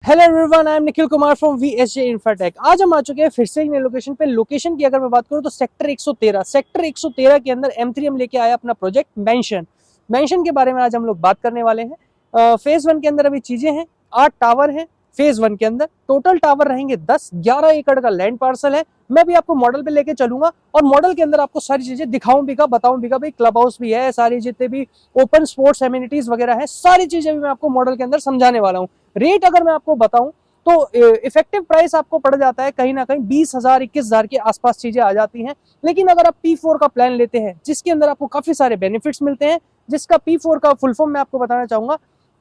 Hello everyone, I am Nikhil Kumar from VSJ Infratech. आज हम आ चुके हैं फिर से एक नई लोकेशन पे। लोकेशन की अगर मैं बात करूं तो सेक्टर 113 के अंदर M3 हम लेके आया अपना प्रोजेक्ट मेंशन के बारे में आज हम लोग बात करने वाले हैं। फेज 1 के अंदर अभी चीजें हैं, 8 टावर हैं। फेज 1 के अंदर टोटल टावर रहेंगे 10-11 एकड़ का लैंड पार्सल है। मैं भी आपको मॉडल पे लेके चलूंगा और मॉडल के अंदर आपको सारी चीजें दिखाऊं भी का, बताऊं भी का। भाई क्लब हाउस भी है, सारी जितने भी ओपन स्पोर्ट्स एमिनिटीज वगैरह है, सारी चीजें भी मैं आपको मॉडल के अंदर समझाने वाला हूँ। रेट अगर मैं आपको बताऊं तो इफेक्टिव प्राइस आपको पड़ जाता है कहीं ना कहीं 20,000-21,000 के आसपास चीजें आ जाती हैं। लेकिन अगर आप P4 का प्लान लेते हैं जिसके अंदर आपको काफी सारे बेनिफिट्स मिलते हैं, जिसका P4 का फुल फॉर्म मैं आपको बताना चाहूंगा,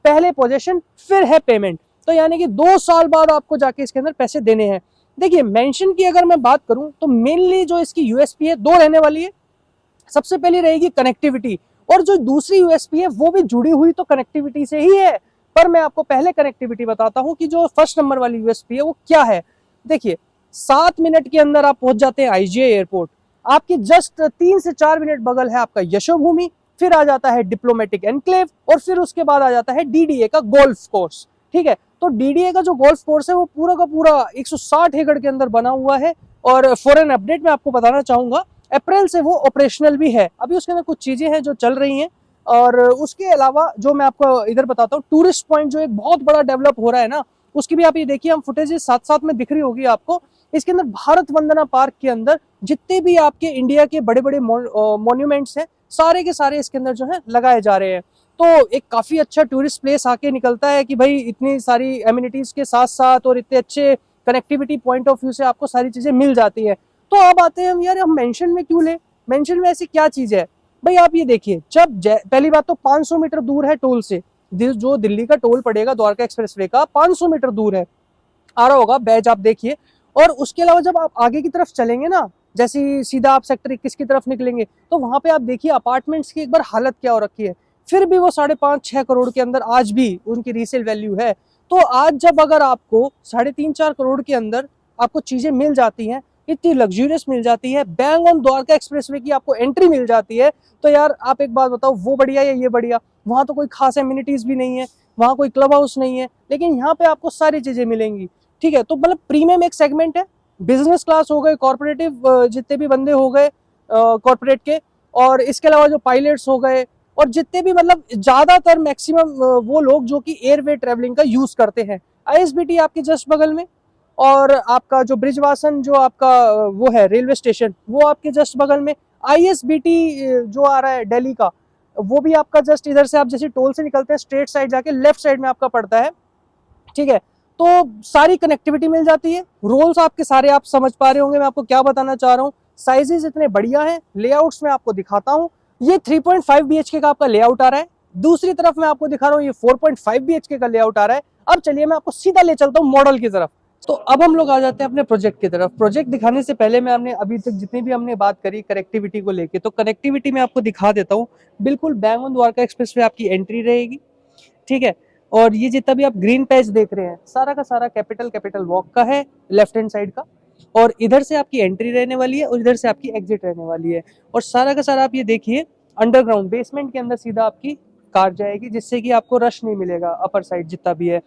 पहले पोजेशन फिर है पेमेंट। तो यानी कि 2 साल बाद आपको जाके इसके अंदर पैसे देने हैं। देखिए, मेंशन की अगर मैं बात करूं तो मेनली जो इसकी यूएसपी है 2 रहने वाली है। सबसे पहली रहेगी कनेक्टिविटी, और जो दूसरी यूएसपी है वो भी जुड़ी हुई तो कनेक्टिविटी से ही है। पर मैं आपको पहले कनेक्टिविटी बताता हूं कि जो फर्स्ट नंबर वाली यूएसपी है वो क्या है। देखिए, 7 मिनट के अंदर आप पहुंच जाते हैं आईजीआई एयरपोर्ट। आपकी जस्ट 3 से 4 मिनट बगल है आपका यशोभूमि, फिर आ जाता है डिप्लोमेटिक एनक्लेव, और फिर उसके बाद आ जाता है डीडीए का गोल्फ कोर्स। ठीक है, तो डीडीए का जो गोल्फ कोर्स है वो पूरा का पूरा 160 एकड़ के अंदर बना हुआ है। और फॉर एन अपडेट मैं आपको बताना चाहूंगा, अप्रैल से वो ऑपरेशनल भी है। अभी उसके अंदर कुछ चीजें हैं जो चल रही हैं। और उसके अलावा जो मैं आपको इधर बताता हूँ, टूरिस्ट पॉइंट जो एक बहुत बड़ा डेवलप हो रहा है ना, उसकी भी आप ये देखिए, हम फुटेजेस साथ साथ में दिख रही होगी आपको। इसके अंदर भारत वंदना पार्क के अंदर जितने भी आपके इंडिया के बड़े बड़े मॉन्यूमेंट्स हैं, सारे के सारे इसके अंदर जो है लगाए जा रहे हैं। तो एक काफी अच्छा टूरिस्ट प्लेस आके निकलता है कि भाई इतनी सारी एमिनिटीज के साथ साथ और इतने अच्छे कनेक्टिविटी पॉइंट ऑफ व्यू से आपको सारी चीजें मिल जाती है। तो अब आते हैं हम, यार हम मेंशन में क्यों ले, मेंशन में ऐसी क्या चीज है। भाई आप ये देखिए, जब पहली बात तो 500 मीटर दूर है टोल से। जो दिल्ली का टोल पड़ेगा द्वारका एक्सप्रेसवे का, 500 मीटर दूर है, आ रहा होगा बैज आप देखिए। और उसके अलावा जब आप आगे की तरफ चलेंगे ना, जैसे सीधा आप सेक्टर 21 की तरफ निकलेंगे, तो वहां पे आप देखिए अपार्टमेंट्स की एक बार हालत क्या हो रखी है। फिर भी वो 5.5-6 करोड़ के अंदर आज भी उनकी रीसेल वैल्यू है। तो आज जब अगर आपको 3.5-4 करोड़ के अंदर आपको चीजें मिल जाती हैं, इतनी लग्जूरियस मिल जाती है, बैंग ऑन द्वारका एक्सप्रेसवे की आपको एंट्री मिल जाती है, तो यार आप एक बात बताओ, वो बढ़िया या ये बढ़िया। वहां तो कोई खास एमिनिटीज भी नहीं है, वहां कोई क्लब हाउस नहीं है, लेकिन यहाँ पे आपको सारी चीजें मिलेंगी। ठीक है, तो मतलब प्रीमियम एक सेगमेंट है, बिजनेस क्लास हो गए, कॉर्पोरेटिव जितने भी बंदे हो गए कॉर्पोरेट के, और इसके अलावा जो पायलट्स हो गए, और जितने भी मतलब ज्यादातर मैक्सिमम वो लोग जो कि एयरवे ट्रेवलिंग का यूज करते हैं। आईएसबीटी आपके जस्ट बगल में, और आपका जो ब्रिजवासन जो आपका वो है रेलवे स्टेशन, वो आपके जस्ट बगल में। आईएसबीटी जो आ रहा है दिल्ली का, वो भी आपका जस्ट इधर से आप जैसे टोल से निकलते हैं स्ट्रेट साइड जाके लेफ्ट साइड में आपका पड़ता है। ठीक है, तो सारी कनेक्टिविटी मिल जाती है। रोल्स आपके सारे आप समझ पा रहे होंगे मैं आपको क्या बताना चाह रहा हूँ। साइजेस इतने बढ़िया हैं, लेआउट्स में आपको दिखाता हूँ। ये 3.5 BHK का आपका लेआउट आ रहा है। दूसरी तरफ मैं आपको दिखा रहा हूँ, ये 4.5 BHK का लेआउट आ रहा है। अब चलिए मैं आपको सीधा ले चलता हूँ मॉडल की तरफ। तो अब हम लोग आ जाते हैं अपने प्रोजेक्ट की तरफ। प्रोजेक्ट दिखाने से पहले मैं हमने अभी तक जितनी भी हमने बात करी कनेक्टिविटी को लेके, तो कनेक्टिविटी में आपको दिखा देता हूँ। बिल्कुल बैंग ऑन द्वारका एक्सप्रेस पे आपकी एंट्री रहेगी। ठीक है, और ये जितना भी आप ग्रीन पैच देख रहे हैं, सारा का सारा कैपिटल वॉक का है, लेफ्ट हैंड साइड का। और इधर से आपकी एंट्री रहने वाली है और इधर से आपकी एग्जिट रहने वाली है। और सारा का सारा आप ये देखिए, अंडरग्राउंड बेसमेंट के अंदर सीधा आपकी कार जाएगी, जिससे कि आपको रश नहीं मिलेगा अपर साइड जितना भी है।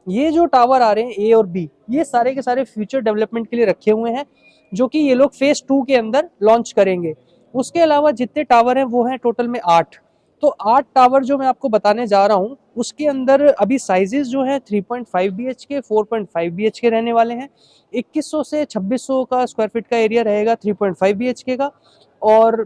ये जो टावर आ रहे हैं ए और बी, ये सारे के सारे फ्यूचर डेवलपमेंट के लिए रखे हुए हैं, जो कि ये लोग फेज 2 के अंदर लॉन्च करेंगे। उसके अलावा जितने टावर हैं वो हैं टोटल में 8। तो 8 टावर जो मैं आपको बताने जा रहा हूँ, उसके अंदर अभी साइजेस जो है 3.5 BHK, 4.5 BHK रहने वाले हैं। 2100 से 2600 का स्क्वायर फीट का एरिया रहेगा 3.5 BHK का, और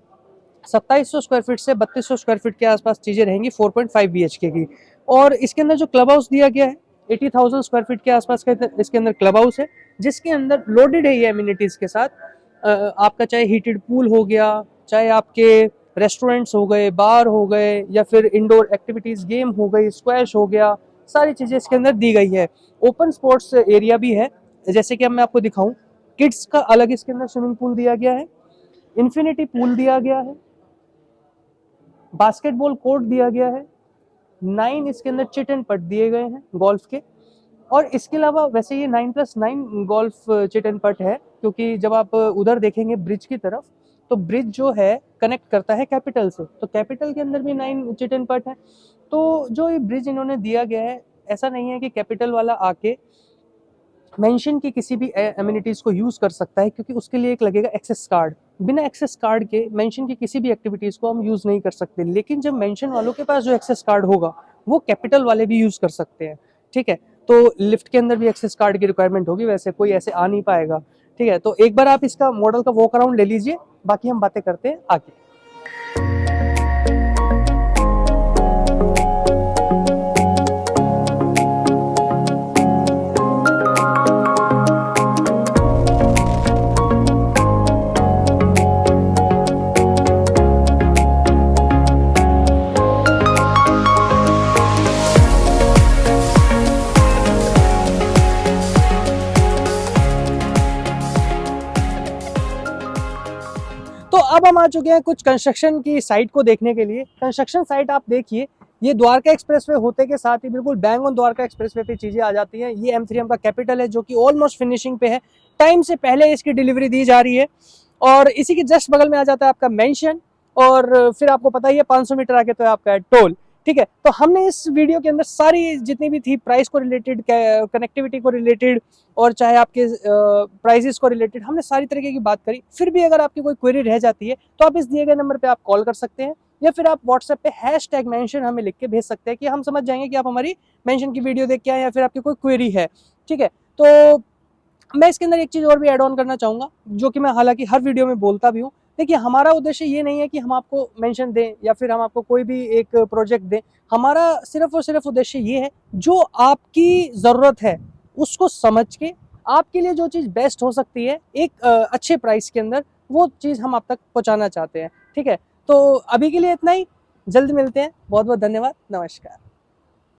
2700 स्क्वायर फीट से 3200 स्क्वायर फीट के आसपास चीजें रहेंगी 4.5 BHK की। और इसके अंदर जो क्लब हाउस दिया गया है, 80,000 स्क्वायर फीट के आसपास का इसके अंदर क्लब हाउस है, जिसके अंदर लोडेड है ये एमिनिटीज के साथ। आपका चाहे हीटेड पूल हो गया, चाहे आपके रेस्टोरेंट्स हो गए, बार हो गए, या फिर इंडोर एक्टिविटीज गेम हो गई, स्क्वैश हो गया, सारी चीजें इसके अंदर दी गई है। ओपन स्पोर्ट्स एरिया भी है, जैसे कि अब मैं आपको दिखाऊं, किड्स का अलग इसके अंदर स्विमिंग पूल दिया गया है, इन्फिनिटी पूल दिया गया है, बास्केटबॉल कोर्ट दिया गया है, 9 इसके अंदर चिट एंड पट दिए गए हैं गोल्फ के। और इसके अलावा वैसे ये 9+9 गोल्फ चिट एंड पट है, क्योंकि जब आप उधर देखेंगे ब्रिज की तरफ, तो ब्रिज जो है कनेक्ट करता है कैपिटल से, तो कैपिटल के अंदर भी 9 चिट एंड पट है। तो जो ये ब्रिज इन्होंने दिया गया है, ऐसा नहीं है कि कैपिटल वाला आके मेंशन की किसी भी एमिनिटीज को यूज कर सकता है, क्योंकि उसके लिए एक लगेगा एक्सेस कार्ड। बिना एक्सेस कार्ड के मेंशन की किसी भी एक्टिविटीज को हम यूज नहीं कर सकते। लेकिन जब मेंशन वालों के पास जो एक्सेस कार्ड होगा वो कैपिटल वाले भी यूज कर सकते हैं। ठीक है, तो लिफ्ट के अंदर भी एक्सेस कार्ड की रिक्वायरमेंट होगी, वैसे कोई ऐसे आ नहीं पाएगा। ठीक है, तो एक बार आप इसका मॉडल का वॉक अराउंड ले लीजिए, बाकी हम बातें करते हैं आगे। तो अब हम आ चुके हैं कुछ कंस्ट्रक्शन की साइट को देखने के लिए। कंस्ट्रक्शन साइट आप देखिए, ये द्वारका एक्सप्रेसवे होते के साथ ही बिल्कुल बैंग ऑन द्वारका एक्सप्रेसवे पे चीजें आ जाती हैं। ये M3M का कैपिटल है जो कि ऑलमोस्ट फिनिशिंग पे है, टाइम से पहले इसकी डिलीवरी दी जा रही है। और इसी के जस्ट बगल में आ जाता है आपका मेंशन, और फिर आपको पता ही है 500 मीटर आगे तो है आपका टोल। ठीक है, तो हमने इस वीडियो के अंदर सारी जितनी भी थी प्राइस को रिलेटेड, कनेक्टिविटी को रिलेटेड, और चाहे आपके प्राइजेस को रिलेटेड, हमने सारी तरीके की बात करी। फिर भी अगर आपकी कोई क्वेरी रह जाती है तो आप इस दिए गए नंबर पे आप कॉल कर सकते हैं, या फिर आप व्हाट्सएप पे #मेंशन हमें लिख के भेज सकते हैं, कि हम समझ जाएंगे कि आप हमारी मेंशन की वीडियो देख के आए या फिर आपकी कोई क्वेरी है। ठीक है, तो मैं इसके अंदर एक चीज और भी ऐड ऑन करना चाहूंगा, जो कि मैं हालांकि हर वीडियो में बोलता भी हूँ। देखिए, हमारा उद्देश्य ये नहीं है कि हम आपको मेंशन दें या फिर हम आपको कोई भी एक प्रोजेक्ट दें। हमारा सिर्फ और सिर्फ उद्देश्य ये है, जो आपकी ज़रूरत है उसको समझ के आपके लिए जो चीज़ बेस्ट हो सकती है एक अच्छे प्राइस के अंदर, वो चीज़ हम आप तक पहुंचाना चाहते हैं। ठीक है, तो अभी के लिए इतना ही, जल्द मिलते हैं। बहुत बहुत धन्यवाद, नमस्कार।